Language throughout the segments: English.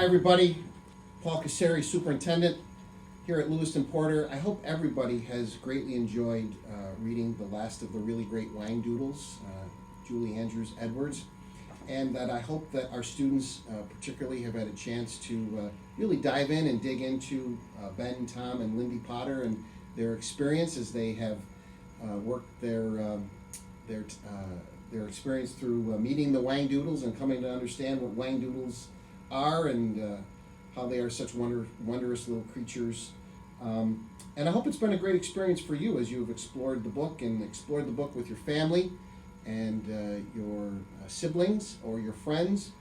Hi everybody, Paul Casari, Superintendent here at Lew-Porter. I hope everybody has greatly enjoyed reading the last of the really great Whang-Doodles, Julie Andrews Edwards, and that I hope that our students particularly have had a chance to really dive in and dig into Ben, Tom, and Lindy Potter and their experience as they have worked their experience through meeting the Whang-Doodles and coming to understand what Whang-Doodles are and how they are such wondrous little creatures. And I hope it's been a great experience for you as you've explored the book and explored the book with your family and your siblings or your friends,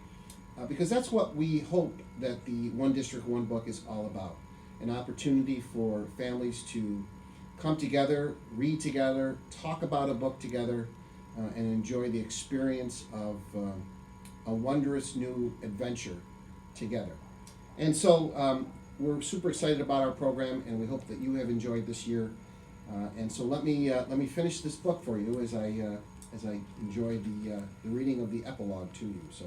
because that's what we hope that the One District, One Book is all about. An opportunity for families to come together, read together, talk about a book together, and enjoy the experience of a wondrous new adventure together. And so we're super excited about our program, and we hope that you have enjoyed this year. And so let me finish this book for you as I enjoy the reading of the epilogue to you. So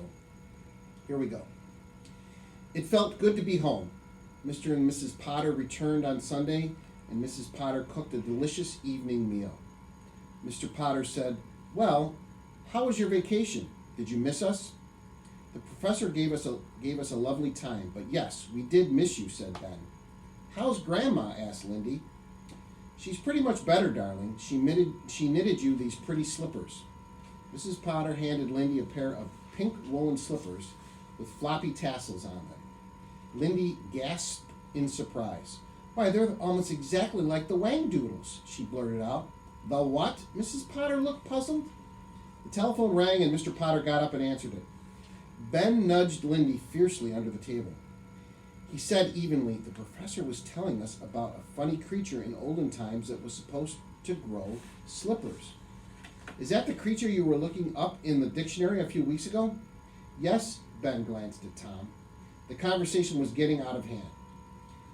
here we go. It felt good to be home. Mr. and Mrs. Potter returned on Sunday, and Mrs. Potter cooked a delicious evening meal. Mr. Potter said, "Well, how was your vacation? Did you miss us?" "The professor gave us a lovely time, but yes, we did miss you," said Ben. "How's Grandma?" asked Lindy. "She's pretty much better, darling. She knitted you these pretty slippers." Mrs. Potter handed Lindy a pair of pink woolen slippers with floppy tassels on them. Lindy gasped in surprise. "Why, they're almost exactly like the Whang-Doodles," she blurted out. "The what?" Mrs. Potter looked puzzled. The telephone rang and Mr. Potter got up and answered it. Ben nudged Lindy fiercely under the table. He said evenly, "The professor was telling us about a funny creature in olden times that was supposed to grow slippers." "Is that the creature you were looking up in the dictionary a few weeks ago?" "Yes," Ben glanced at Tom. The conversation was getting out of hand.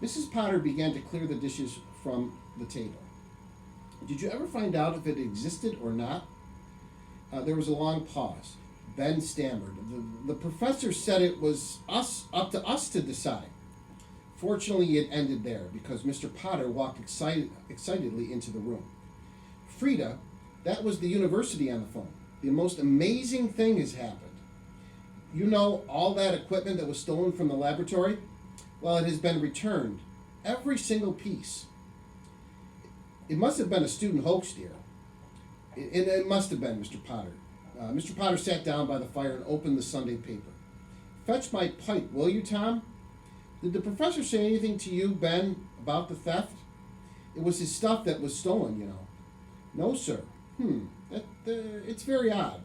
Mrs. Potter began to clear the dishes from the table. "Did you ever find out if it existed or not?" There was a long pause. Ben stammered. The professor said it was up to us to decide." Fortunately, it ended there, because Mr. Potter walked excitedly into the room. "Frida, that was the university on the phone. The most amazing thing has happened. You know, all that equipment that was stolen from the laboratory? Well, it has been returned. Every single piece. It must have been a student hoax, dear." It must have been, Mr. Potter." Mr. Potter sat down by the fire and opened the Sunday paper. "Fetch my pipe, will you, Tom? Did the professor say anything to you, Ben, about the theft? It was his stuff that was stolen, you know." "No, sir." It's very odd.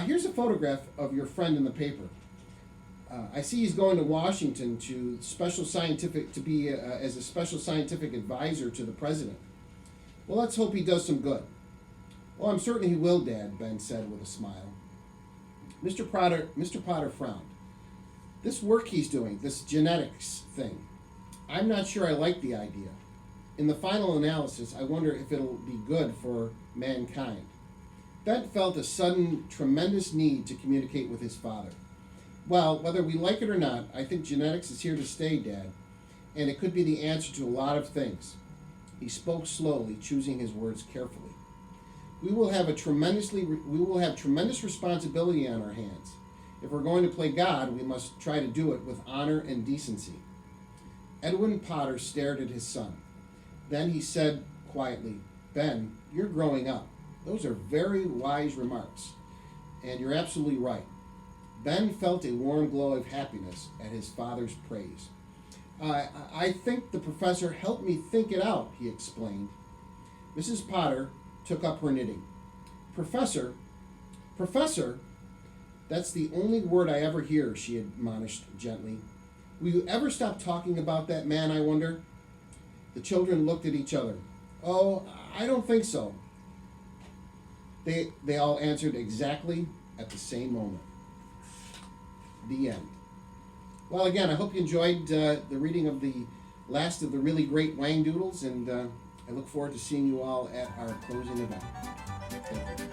Here's a photograph of your friend in the paper. I see he's going to Washington to be as a special scientific advisor to the president. Well, let's hope he does some good." "Well, I'm certain he will, Dad," Ben said with a smile. Mr. Potter frowned. "This work he's doing, this genetics thing, I'm not sure I like the idea. In the final analysis, I wonder if it'll be good for mankind." Ben felt a sudden, tremendous need to communicate with his father. "Well, whether we like it or not, I think genetics is here to stay, Dad, and it could be the answer to a lot of things." He spoke slowly, choosing his words carefully. We will have tremendous responsibility on our hands. If we're going to play God, we must try to do it with honor and decency." Edwin Potter stared at his son. Then he said quietly, "Ben, you're growing up. Those are very wise remarks, and you're absolutely right." Ben felt a warm glow of happiness at his father's praise. I think the professor helped me think it out," he explained. Mrs. Potter took up her knitting. Professor, that's the only word I ever hear," she admonished gently. "Will you ever stop talking about that man, I wonder?" The children looked at each other. "Oh, I don't think so." They all answered exactly at the same moment. The end. Well, again, I hope you enjoyed the reading of the last of the really great Whang-Doodles, and I look forward to seeing you all at our closing event. Thank you.